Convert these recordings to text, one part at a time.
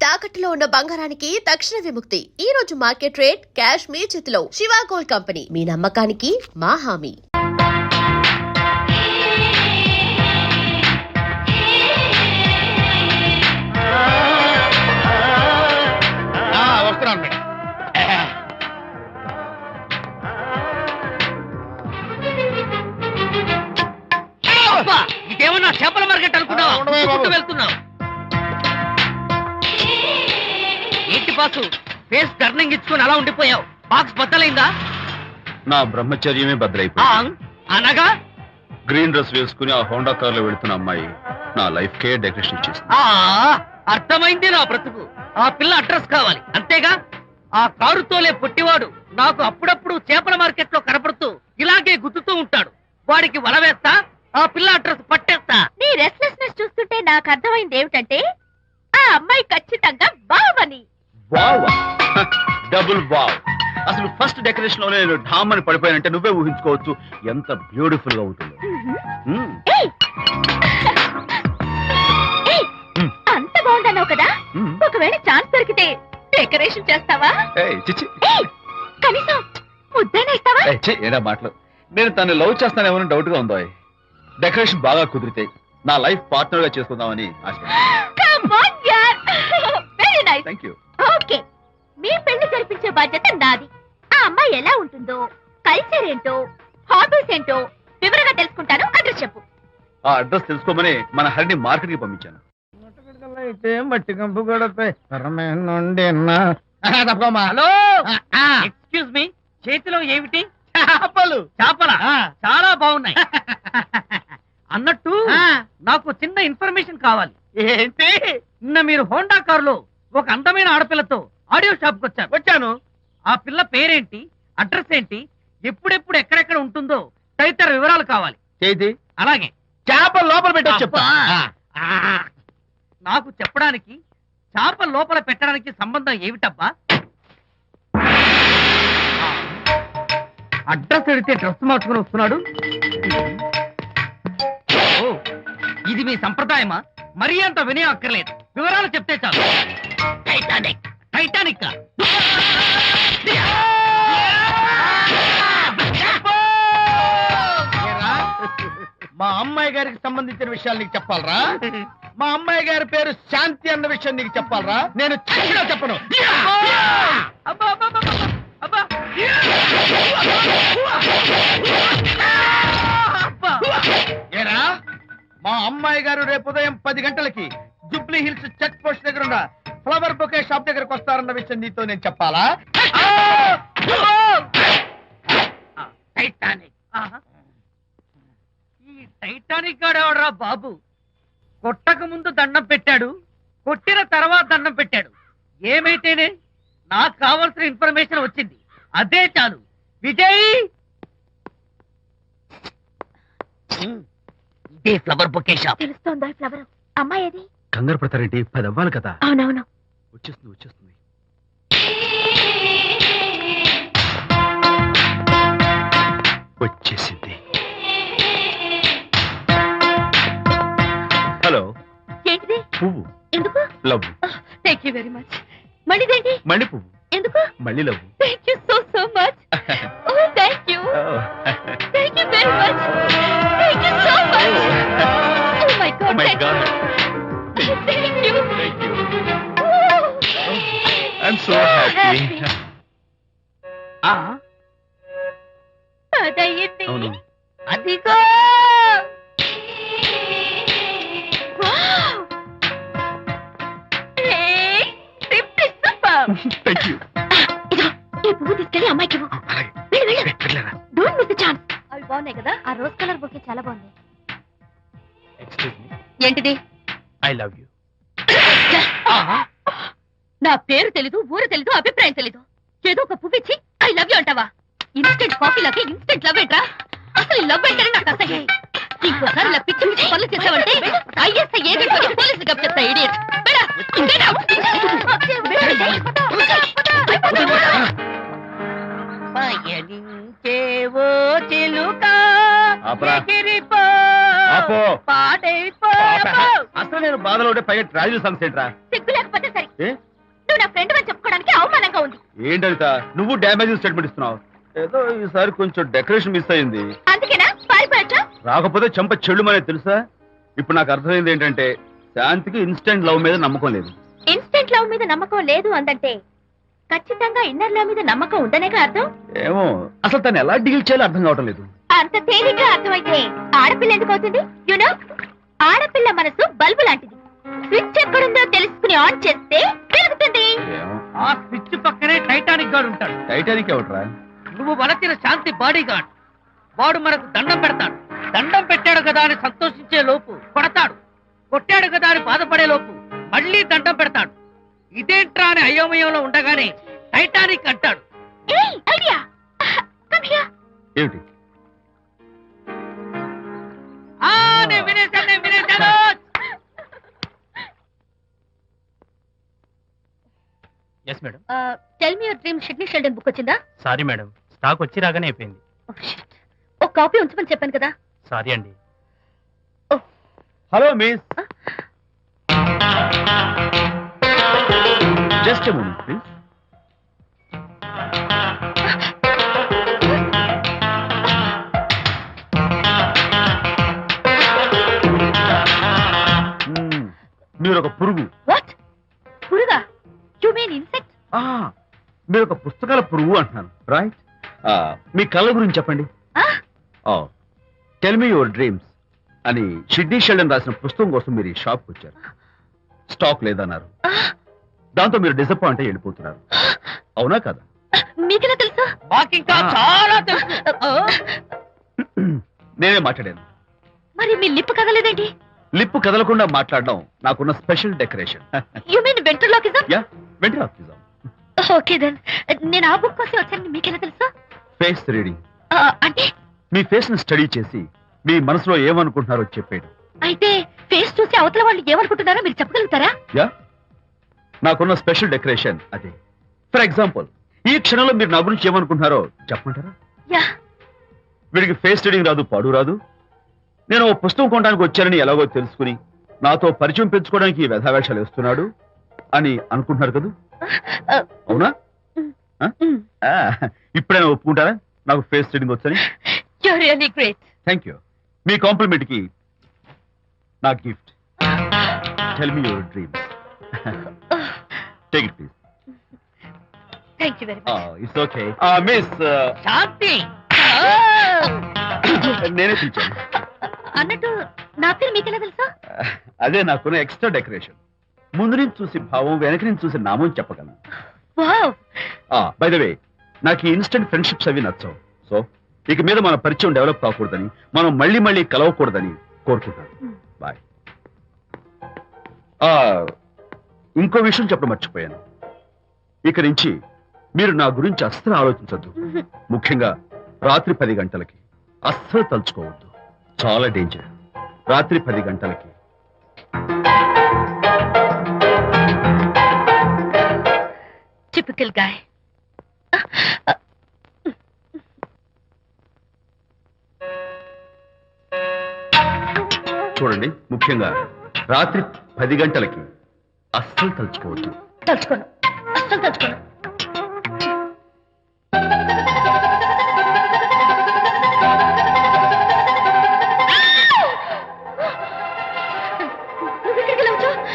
తాకట్టులో ఉన్న బంగారానికి తక్షణ విముక్తి. ఈ రోజు మార్కెట్ రేట్ క్యాష్ మీ చేతిలో. శివ గోల్డ్ కంపెనీ, మీ నమ్మకానికి మా హామీ. వస్తున్నాను మేడం. ఇదేమన్నా చేపల మార్కెట్ అనుకున్నావా? వెళ్తున్నావు ఏంటి బాసు? ఫేస్ టర్నింగ్ ఇచ్చుకొని అలా ఉండిపోయావు. బాక్స్ బద్దలైందా? నా బ్రహ్మచర్యమే బద్దలైపోయింది. అనగా గ్రీన్ డ్రెస్ వేసుకుని ఆ హోండా కార్ లో వెళుతున్న అమ్మాయి నా లైఫ్ కే డెకరేషన్ ఇచ్చేసింది. అర్థమైంది నా బ్రతుకు. ఆ పిల్ల అడ్రస్ కావాలి అంతేగా. ఆ కారుతోలే పొట్టివాడు నాకు అప్పుడప్పుడు చేపల మార్కెట్ లో కనపడుతూ ఇలాగే గుద్దుతూ ఉంటాడు. వాడికి వల వేస్తా, ఆ పిల్ల అడ్రస్ పట్టేస్తా. నీ రెస్ట్లెస్నెస్ చూస్తుంటే నాకు అర్థమైంది ఏమిటంటే ఆ అమ్మాయి ఖచ్చితంగా బావని. Wow, double wow. అసలు ఫస్ట్ డెకరేషన్ లోనే నేను ఢామ్ అని పడిపోయానంటే నువ్వే ఊహించుకోవచ్చు ఎంత బ్యూటిఫుల్ గా ఉంటుందో. అంత బాగుందన్నావు కదా, ఒకవేళ ఛాన్స్ దొరికితే డెకరేషన్ చేస్తావా? చిచ్చి, కనీసం ముద్దైనా ఇస్తావా? ఏడా మాటలు. నేను తను లవ్ చేస్తానేమో డౌట్ గా ఉందో. డెకరేషన్ బాగా కుదిరితే నా లైఫ్ పార్ట్నర్ గా చేసుకుందామని ఆశ. Very nice. Thank you. Okay, మీ పెళ్లి జరిపించే బాధ్యత నాది. ఆ అమ్మాయి ఎలా ఉంటుందో, కల్చర్ ఏంటో, హాబీస్ ఏంటో వివరంగా తెలుసుకుంటాను. అడ్రస్ చెప్పు. ఆ అడ్రస్ తెలుసుకోమని మన హరిని మార్కెట్ కి పంపించాను. మట్టి కంపు కూడా హలో, ఎక్స్క్యూజ్ మీ, చేతిలో ఏమిటి? చేపలు. చేపల చాలా బాగున్నాయి. అన్నట్టు నాకు చిన్న ఇన్ఫర్మేషన్ కావాలి. ఏంటి? నిన్న మీరు హోండా కారులో ఒక అందమైన ఆడపిల్లతో ఆడియో షాప్ కు వచ్చాను. ఆ పిల్ల పేరేంటి, అడ్రస్ ఏంటి, ఎప్పుడెప్పుడు ఎక్కడెక్కడ ఉంటుందో తదితర వివరాలు కావాలి. చేతి అలాగే చేపలు లోపల పెట్టి చెప్తా. నాకు చెప్పడానికి చేప లోపల పెట్టడానికి సంబంధం ఏమిటబ్బా? అడ్రస్ అడిగితే డ్రెస్ మార్చుకుని వస్తున్నాడు. ఓ, ఇది మీ సంప్రదాయమా? మరీ అంత వినే అక్కర్లేదు, వివరాలు చెప్తే చాలు. టైటానిక్. టైటానిక్ మా అమ్మాయి గారికి సంబంధించిన విషయాలు నీకు చెప్పాలరా? మా అమ్మాయి గారి పేరు శాంతి అన్న విషయం నీకు చెప్పాలరా? నేను చచ్చినా చెప్పను. ఏరా, మా అమ్మాయి గారు రేపు ఉదయం 10 గంటలకి జూబ్లీ హిల్స్ చెక్ పోస్ట్ దగ్గర ఉన్న ఫ్లవర్ బొకే షాప్ దగ్గరకు వస్తారన్న విషయం నీతో నేను చెప్పాలా? టైటానిక్. ఈ టైటానిక్ గాడెవడరా బాబు? కొట్టక ముందు దండం పెట్టాడు, కొట్టిన తర్వాత దండం పెట్టాడు. ఏమైతేనే నాకు కావాల్సిన ఇన్ఫర్మేషన్ వచ్చింది, అదే చాలు. విజయ్, ఇదే ఫ్లవర్ బొకే షాప్. తెలుస్తోందా ఫ్లవర్? అమ్మాయి ఏది? కంగారు పడతారేంటి? 10 అవ్వాలి కదా. అవునవును, వచ్చేస్తుంది వచ్చేస్తుంది. వచ్చేసింది. హలో. ఏంటిది? పువ్వు. ఎందుకు? Love. Thank you very much. మళ్ళీదేంటి? మళ్ళీ పువ్వు. ఎందుకు? మళ్ళీ love. Thank you so much. Oh thank you. Thank you very much. Thank you so much. Oh my god. My god. Thank you. Thank you. I'm so happy. అదయ్యింది. అవును. అదిగో. థ్యాంక్ యూ. ఈ పువ్వు తీసుకెళ్ళి అమ్మాయికి ఇవ్వు. వెళ్ళు, వెళ్ళు. Don't miss the chance. అవి బాగున్నాయి కదా? ఆ రోజ్ కలర్ బొకే చాలా బాగుంది. Excuse me. ఏంటిది? I love you. నా పేరు తెలీదు, ఊరు తెలీదు, అభిప్రాయం తెలీదు. ఏదో ఒక పువ్వు ఇచ్చి ఐ లవ్ యూ అంటావా? ఇన్స్టెంట్ కాఫీ లాగే ఇన్స్టెంట్ లవ్ ఏంట్రా? అసలు లవ్ ఏంటని నాకు అసహ్యం. ఇంకోసారి ఇలా పిచ్చి పిచ్చి పనులు చేసావంటే ఐఎస్ఐ ఏజెంట్ వచ్చి పోలీసులు కప్ చెప్తా. ఇడియట్. పయనించేవో చిలుక ఎగిరిపో ఆపో. పాడైపో. అసలు నేను బాధలో ఉంటే పైగా ట్రాజడీ సాంగ్స్ ఏంట్రా? సిగ్గు లేకపోతే సరే. ఏ నువ్వు నా ఫ్రెండ్ అని చెప్పుకోవడానికి అవమానంగా ఉంది. ఏంటనిత నువ్వు డ్యామేజ్ స్టేట్మెంట్ ఇస్తున్నావు? ఏదో ఈసారి కొంచెం డెకరేషన్ మిస్ అయింది. అందుకేనా పారిపోయచ్చా? రాకపోతే చెంప చెల్లుమనే తెలుసా? ఇప్పుడు నాకు అర్థమైంది ఏంటంటే శాంతికి ఇన్స్టెంట్ లవ్ మీద నమ్మకం లేదు. ఇన్స్టెంట్ లవ్ మీద నమ్మకం లేదు అందంటే ఖచ్చితంగా ఇన్నర్ లవ్ మీద నమ్మకం ఉందనేగా అర్థం. ఏమో అసలు తను ఎలా డీల్ చేయాలో అర్థం కావటం లేదు. అంత తేలిగ్గా అర్థమైతే ఆడపిల్ల ఎందుకు అవుతుంది? యునో, ఆడపిల్ల మనసు బల్బు లాంటిది. స్విచ్ ఎక్కడుందో తెలుసుకుని ఆన్ చేస్తే పెరుగుతుంది. ఏమో ఆ స్విచ్ పక్కనే టైటానిక్ గార్డ్ ఉంటాడు. టైటానిక్ ఎవట్రా? నువ్వు వలచిన శాంతి బాడీ గార్డ్. వాడు మనకు దండం పెడతాడు. దండం పెట్టాడు కదా అని సంతోషించే లోపు కొడతాడు. కొట్టాడు కదా అని బాధపడే లోపు మళ్ళీ దండం పెడతాడు. ఇదేంట్రా అని అయోమయంలో ఉండగానే టైటానిక్ అంటాడు. ఏయ్, ఐడియా. Come here. ఏమిటి? నేను వినేశాను. Yes madam. Tell me your dream Sidney Sheldon book వచ్చిందా? సారీ మేడం, స్టాక్ వచ్చి రాగానే అయిపోయింది. ఒక కాపీ ఉంచమని చెప్పాను కదా. సారీ అండి. Hello miss, just a moment please. మీరు ఒక పురుగు. వాట్? పురుగా? You mean insect? మీరు ఒక పుస్తకాల పురుగు అంటున్నాను, రైట్? మీ కళ్ళ గురించి చెప్పండి. టెల్ మీ యువర్ డ్రీమ్స్ అని షిడ్నీ షెల్డన్ రాసిన పుస్తకం కోసం మీరు ఈ షాప్కి వచ్చారు. స్టాక్ లేదన్నారు. దాంతో మీరు డిసప్పాయింట్ అయ్యి వెళ్ళిపోతున్నారు, అవునా కదా? మీకెలా తెలుసు? మాకింకా చాలా తెలుసు. నేనే మాట్లాడాను. మరి మీ లిప్ కదలేదేంటి? లిప్పు కదలకుండా మాట్లాడడం నాకున్న special decoration. You mean ventriloquism? Yeah, ventriloquism. Okay then. నేను ఆ బుక్ కోసం వచ్చానని మీకెలా తెలుసు? Face reading. అంటే మీ ఫేస్ ని స్టడీ చేసి మీ మనసులో ఏమనుకుంటున్నారో చెప్పేది. అయితే ఫేస్ చూసి అవతల వాళ్ళు ఏమనుకుంటున్నారో మీరు చెప్పగలుగుతారా? యా, నాకున్న స్పెషల్ డెకరేషన్ అదే. ఫర్ ఎగ్జాంపుల్, ఈ క్షణంలో మీరు నా గురించి ఏమనుకుంటున్నారో చెప్పమంటారా? యా. వీడికి ఫేస్ రీడింగ్ రాదు, పాడు రాదు. నేను ఓ పుస్తకం కొనడానికి వచ్చానని ఎలాగో తెలుసుకుని నాతో పరిచయం పెంచుకోవడానికి ఈ వ్యధావేషాలు వేస్తున్నాడు అని అనుకుంటున్నారు కదా, అవునా? ఇప్పుడైనా ఒప్పుకుంటారా నాకు ఫేస్ రీడింగ్ వచ్చని? You are really great. Thank you. మీ కాంప్లిమెంట్ కి నా గిఫ్ట్. Tell me your dreams. Take it please. Thank you very much. It's okay. Miss Shanti. నేనే పిలిచాను. అన్నట్టు నా పేరు మీకెలా తెలుసా? అదే నాకున్న ఎక్స్ట్రా డెకరేషన్. ముందు నుంచి చూసి భావం, వెనక నుంచి చూసి నామం చెప్పగలను. వావ్. బై ద వే, నాకు ఈ ఇన్స్టెంట్ ఫ్రెండ్షిప్స్ అవి నచ్చవు. సో ఇక మీద మన పరిచయం డెవలప్ కాకూడదని, మనం మళ్ళీ మళ్ళీ కలవకూడదని కోరుకుంటాను. బాయ్. ఇంకో విషయం చెప్పడం మర్చిపోయాను. ఇక నుంచి మీరు నా గురించి అస్సలు ఆలోచించద్దు. ముఖ్యంగా రాత్రి 10 గంటలకి అస్సలు తలుచుకోవద్దు. చాలా డేంజర్. రాత్రి 10 గంటలకి. Typical guy. చూడండి, ముఖ్యంగా రాత్రి 10 గంటలకి అస్సలు తలుచుకోవద్దు. తలుచుకోను, అస్సలు తలుచుకోను.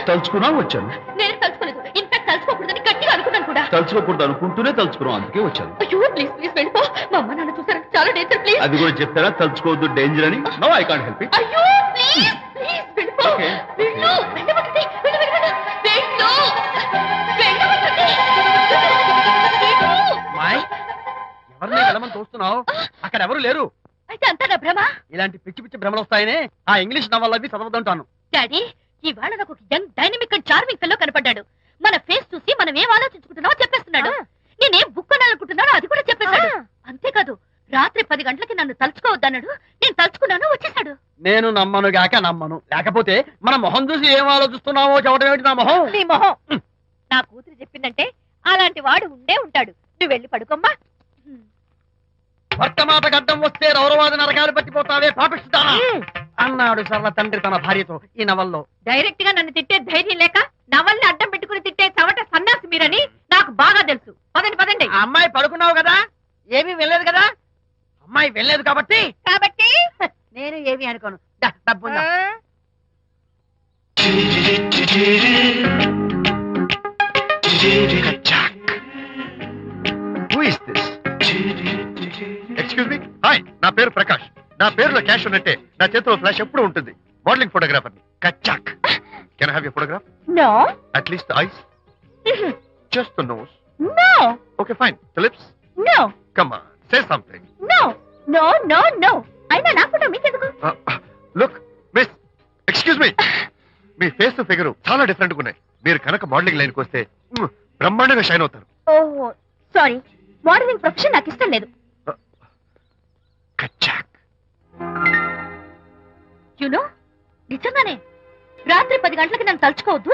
తలుచుకున్నా వచ్చాను. నేను తలుచుకోలేదు. ఇన్ఫాక్ట్ తలుచుకోకూడదని గట్టిగా అనుకున్నాను కూడా. తలుచుకోకూడదు అనుకుంటూనే తలుచుకున్నాం, అందుకే వచ్చాను. అయ్యో ప్లీజ్ ప్లీజ్ వెళ్ళిపో. మా అమ్మ నాన్న చూసారు, చాలా డేంజర్. ప్లీజ్. అది కూడా చెప్తారా తలుచుకోవద్దు డేంజర్ అని? No, I can't help it. అయ్యో ప్లీజ్ ప్లీజ్ వెళ్ళిపో. Okay. వెళ్ళు, వెళ్ళమంటుంది. వెళ్ళు, వెళ్ళు, వెళ్ళు. వెళ్ళు. వెళ్ళమంటుంది. వెళ్ళు. మాయ్, ఎవరిని వెళ్ళమని చూస్తున్నావు? అక్కడ ఎవరు లేరు. అయితే అంతా నా భ్రమ. ఇలాంటి పిచ్చి పిచ్చి భ్రమలు వస్తాయనే ఆ ఇంగ్లీష్ నవల్ అవి చదవదంటాను. డాడీ, ఇవాళ నాకు ఒక young dynamic and charming fellow కనపడ్డాడు. మన ఫేస్ చూసి మనం ఏం ఆలోచించుకుంటున్నామో చెప్పేస్తున్నాడు. నేనేం బుక్ కొనాలనుకుంటున్నానో అది కూడా చెప్పేశాడు. అంతేకాదు, రాత్రి 10 గంటలకి నన్ను తలుచుకోవద్దన్నాడు. నేను తలుచుకున్నాను, వచ్చేసాడు. నేను నమ్మను గాక నమ్మను. లేకపోతే మన మొహం చూసి ఏం ఆలోచిస్తున్నావో చెప్పడం ఏమిటి నా మొహం? నీ మొహం. నా కూతురు చెప్పిందంటే అలాంటి వాడు ఉండే ఉంటాడు. నువ్వు వెళ్ళి పడుకోమ్మా. భర్త మాట గడ్డం వస్తే రౌరవాది నరకాలు పట్టిపోతావే పాపిస్తానా అన్నాడు సర్వ తండ్రి తన భార్యతో ఈ నవల్లో. డైరెక్ట్ గా నన్ను తిట్టే ధైర్యం లేక నవల్ని అడ్డం పెట్టుకుని తిట్టే చవట బాగా తెలుసు. పదండి పదండి. ఆ అమ్మాయి పడుకున్నావు కదా, ఏమీ వెళ్ళలేదు కదా. అమ్మాయి వెళ్ళలేదు కాబట్టి కాబట్టి నేను ఏమీ అనుకోను. డబ్బు ఎక్స్క్యూజ్ మీ, హాయ్, నా పేరు ప్రకాష్. నా పేరులో క్యాష్ ఉన్నట్టే నా చేతిలో ఫ్లాష్ ఎప్పుడు ఉంటుంది. మోడలింగ్ ఫోటోగ్రాఫర్ కచ్చాక్. Can have you photograph? No at least eyes, just the nose. No okay fine, the lips. No come on, say something. No no no no. అయినా నాకు మీకెందుకు? లుక్ మిస్, ఎక్స్క్యూజ్ మీ, మీ face figure చాలా different గా ఉన్నాయి. మీరు కనుక modelling లైన్కి వస్తే బ్రహ్మాండంగా షైన్ అవుతారు. ఓహో సారీ, మోడలింగ్ ప్రొఫెషన్ నాకు ఇష్టం లేదు. కచ్చాక్. యునో నిజంగానే రాత్రి 10 గంటలకి నన్ను తలుచుకోవద్దు.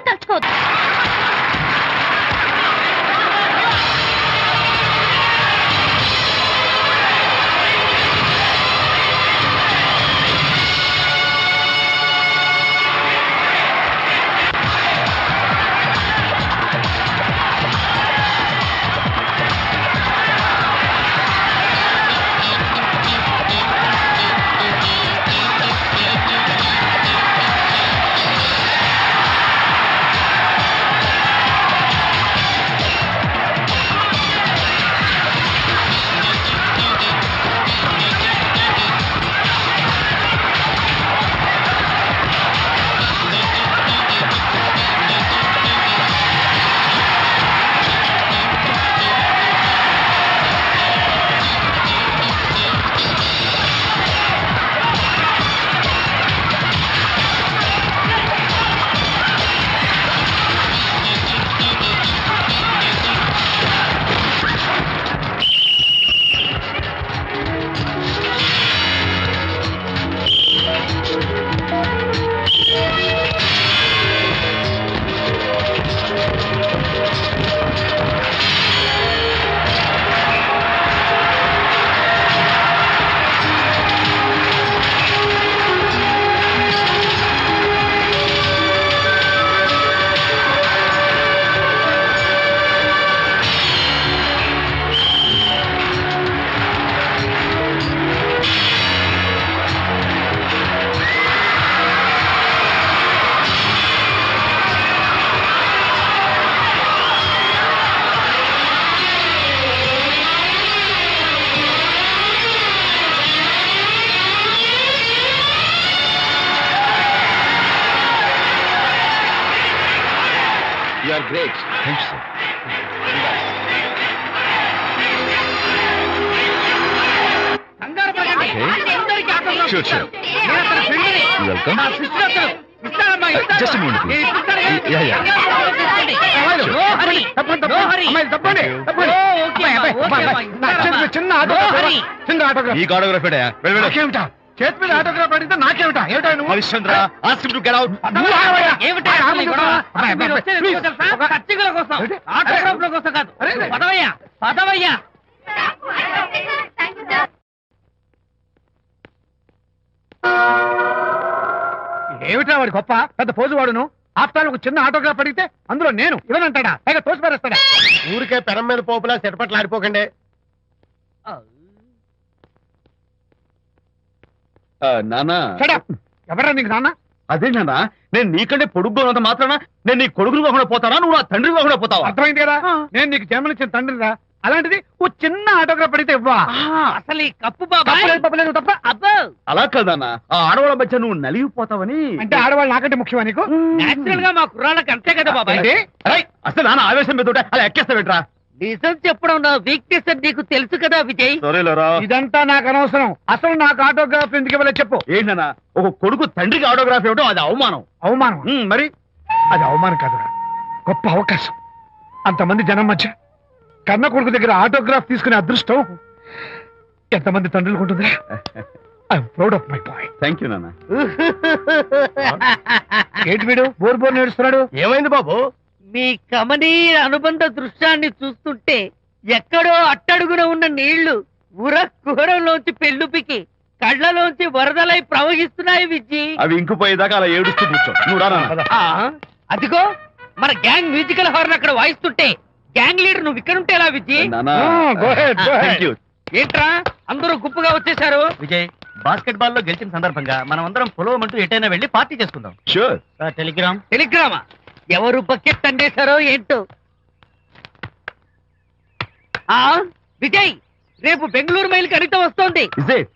You are great. Thank you, sir. కంగారు పడకండి. Okay. అందరికీ ఆటోగ్రాఫ్ Sure, ఇస్తాను. sure. నేను అతని ఫ్రెండ్ని. You're welcome. నా సిస్టర్ అతను. ఇస్తానమ్మా, ఇస్తాను. Just a moment, please. నేను ఇప్పిస్తాను కదా. Yeah, yeah. కంగారు పడకండి. No hurry. No hurry. తప్పండి ఓ, ఓకే అమ్మా, ఓకే అమ్మా, ఇస్తానమ్మా. చిన్న No ఆటోగ్రాఫ్ hurry. చిన్న ఆటోగ్రాఫ్. ఈ ఆటోగ్రాఫ్ నాకేమిటా చేతి మీద ఆటోగ్రాఫ్ అడిగితే నాకేమిటా? ఏమిటా నువ్వు? Harishchandra, ask him to get out. నువ్వు ఆగవయ్యా. ఏమిటా అసలు ఈ గొడవ? అబ్బాయి, మీరు అబ్బాయి, వచ్చేది please. ఎందుకో తెలుసా? పచ్చికల కోసం, ఏంటి? ఆటోగ్రాఫ్ల కోసం కాదు. అరే. పదవయ్యా, పదవయ్యా. ఏమిటా వాడి గొప్ప పెద్ద పోజు వాడును. ఆఫ్టర్ ఒక చిన్న ఆటోగ్రాఫ్ అడిగితే అందులో నేను ఇవ్వనంటాడా? పైగా తోసి పారేస్తాడా? ఊరికే పెరం మీద పోపులా చెట్పట్లు ఆడిపోకండి. నానా, ఎవరా నీకు నాన్న? అదే నాన్న, నేను నీకంటే పొడుగ్గా ఉన్నంత మాత్రాన నేను నీ కొడుకులు కాకుండా పోతానా, నువ్వు నా తండ్రి కాకుండా పోతావా? అర్థమైంది కదా, నేను నీకు జన్మనిచ్చిన తండ్రిరా. అలాంటిది ఓ చిన్న ఆటోగ్రాఫ్ అడిగితే ఇవ్వా? అసలు ఈ కప్పు బాబాయ్ తప్పలేదు, తప్పలేదు, తప్ప. అబ్బో అలా కాదన్నా, ఆ ఆడవాళ్ళ మధ్య నువ్వు నలిగిపోతావని. అంటే ఆడవాళ్ళు నాకంటే ముఖ్యమా నీకు? నేచురల్ గా మా కుర్రాళ్ళకి అంతే కదా బాబాయ్. ఏంటి? రేయ్, అసలు నాన్న ఆవేశం మీద ఉంటే అలా ఎక్కేస్తావేట్రా? నిజం చెప్పడం నా వీక్నెస్ అని నీకు తెలుసు కదా విజయ్. సరేలేరా. ఇదంతా నాకు అనవసరం. అసలు నాకు ఆటోగ్రాఫ్ ఎందుకు ఇవ్వలేదు చెప్పు. ఏంటన్నా, ఒక కొడుకు తండ్రికి ఆటోగ్రాఫ్ ఇవ్వడం అది అవమానం. అవమానం? మరి అది అవమానం కాదురా, గొప్ప అవకాశం. అంతమంది జనం మధ్య కన్న కొడుకు దగ్గర ఆటోగ్రాఫ్ తీసుకునే అదృష్టం ఎంతమంది తండ్రులకు ఉంటుందిరా. I'm proud of my boy. Thank you నాన్న. ఏంటి వీడు బోర్ బోర్ నేడుస్తున్నాడు? ఏమైంది బాబు? మీ కమనీయ అనుబంధ దృశ్యాన్ని చూస్తుంటే ఎక్కడో అట్టడుగున ఉన్న నీళ్లు ఉర కుహరంలోంచి పెళ్ళుపికి కళ్ళలోంచి వరదలై ప్రవహిస్తున్నాయి విజ్జి. అవి ఇంకుపోయేదాకా అలా ఏడుస్తూ కూర్చో. నువ్వు రా నాన్న. అదిగో మన గ్యాంగ్ మ్యూజికల్ హార్న్ అక్కడ వాయిస్తుంటే గ్యాంగ్ లీడర్ నువ్వు ఇక్కడ ఉంటే ఎలా విజయ్? నానా go ahead, go ahead. Thank you. ఏంట్రా అందరూ గుంపుగా వచ్చేసారు? విజయ్ బాస్కెట్ బాల్ లో గెలిచిన సందర్భంగా మనం అందరం పొలవమంటూ ఎటైనా వెళ్ళి పార్టీ చేసుకుందాం. షూర్. టెలిగ్రామ్. టెలిగ్రామా? ఎవరు బకెట్ అండేశారో ఏంటో. ఆ విజయ్, రేపు బెంగళూరు మైల్కి అనిత వస్తోంది. Is it?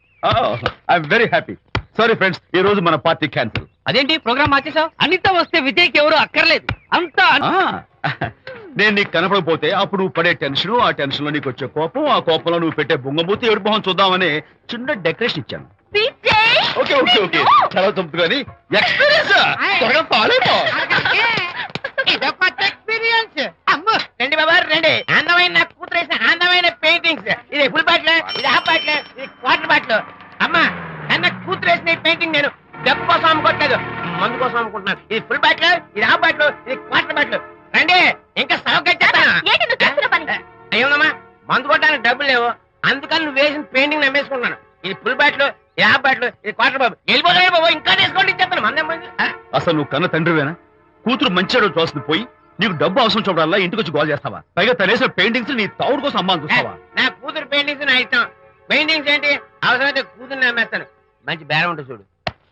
I'm very happy. Sorry friends, ఈ రోజు మన పార్టీ క్యాన్సిల్. అదేంటి ప్రోగ్రామ్ మార్చేసావు? అనిత వస్తే విజయ్కి ఎవరు అక్కర్లేదు. అంతా నేను నీకు కనపడకపోతే అప్పుడు నువ్వు పడే టెన్షన్, ఆ టెన్షన్ లో నీకు వచ్చే కోపం, ఆ కోపంలో నువ్వు పెట్టే బొంగమూతి ఏడు మొహం చూద్దామని చిన్న డెకరేషన్ ఇచ్చాను. విజయ్! ఓకే ఓకే ఓకే, చాలా చంపుతు కానీ ఎక్స్పీరియన్స్ త్వరగా ఫాలో అయిపో. ఎక్స్పీరియన్స్. అమ్మో రండి బాబా రండి. అందమైన నాకు కూతురు వేసిన అందమైన పెయింటింగ్స్. ఇది ఫుల్ బాటిల్, ఇది హాఫ్ బాటిల్, ఇది క్వార్టర్ బాటిల్. అమ్మా అన్న కూతురు వేసిన ఈ పెయింటింగ్ నేను డబ్బు కోసం అమ్ముకోవట్లేదు, మందు కోసం అమ్ముకుంటున్నాను. ఇది ఫుల్ బాటిల్, ఇది హాఫ్ బాటిల్, ఇది క్వార్టర్ బాటిల్. రండి ఇంకా సౌకర్యం ఏంటి నువ్వు చేస్తున్న పని? అయ్యోనమ్మా మందు కొట్టడానికి డబ్బులు లేవు, అందుకని నువ్వు వేసిన పెయింటింగ్ నమ్మేసుకుంటున్నాను. ఇది ఫుల్ బాటిల్, ఇది హాఫ్ బాటిల్, ఇది క్వార్టర్ బాబు. వెళ్ళిపోతాయి బాబు, ఇంకా తీసుకోండి ఇచ్చేస్తాను. మందే మంది. అసలు నువ్వు కన్న తండ్రివేనా? కూతురు మంచిగా చూస్తుంది పోయి నీకు డబ్బు అవసరం చూడాలా ఇంటికి వచ్చి గోల్ చేస్తావా? పైగా తనేసిన పెయింటింగ్స్ నీ తౌడు కోసం అమ్మాని చూస్తావా? నా కూతురు పెయింటింగ్స్ నా ఇష్టం. పెయింటింగ్స్ ఏంటి అవసరమైతే కూతురు నమ్మేస్తాను. మంచి బేరం ఉంటుంది చూడు.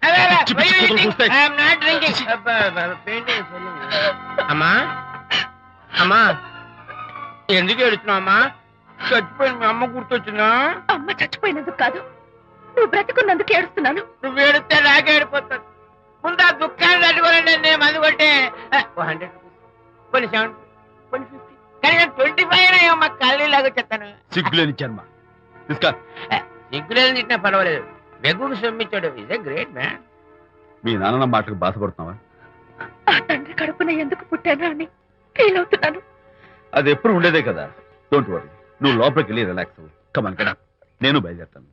పిచ్చి పిచ్చి కూతురు చూస్తే. అమ్మా అమ్మా ఎందుకు ఏడుస్తున్నావు అమ్మా? చచ్చిపోయిన మీ అమ్మ గుర్తొచ్చిందా? అమ్మ చచ్చిపోయినందుకు కాదు, నువ్వు బ్రతుకున్నందుకు ఏడుస్తున్నాను. నువ్వు ఏడితే నాకే ఏడిపోతాను. ముందు ఆ దుఃఖాన్ని తట్టుకోవాలంటే నేను మందు కొట్టే 100 రూపీస్, కొన్ని 70, కొన్ని 50, కానీ 25 అయ్యమ్మా కళ్ళీలాగా చెప్తాను. సిగ్గులేని జన్మ. తీసుకా. సిగ్గులేని తిట్టినా పర్వాలేదు, వెగుకు సొమ్మించాడు. ఇదే గ్రేట్ మ్యాన్. మీ నాన్న మాటకు బాధపడుతున్నావా? ఆ తండ్రి కడుపున ఎందుకు పుట్టానా అని ఫీల్ అవుతున్నాను. అది ఎప్పుడు ఉండేదే కదా. డోంట్ వరీ, నువ్వు లోపలికి వెళ్ళి రిలాక్స్ అవ్వు. కమాన్ కదా, నేను బయలుదేరుతాను.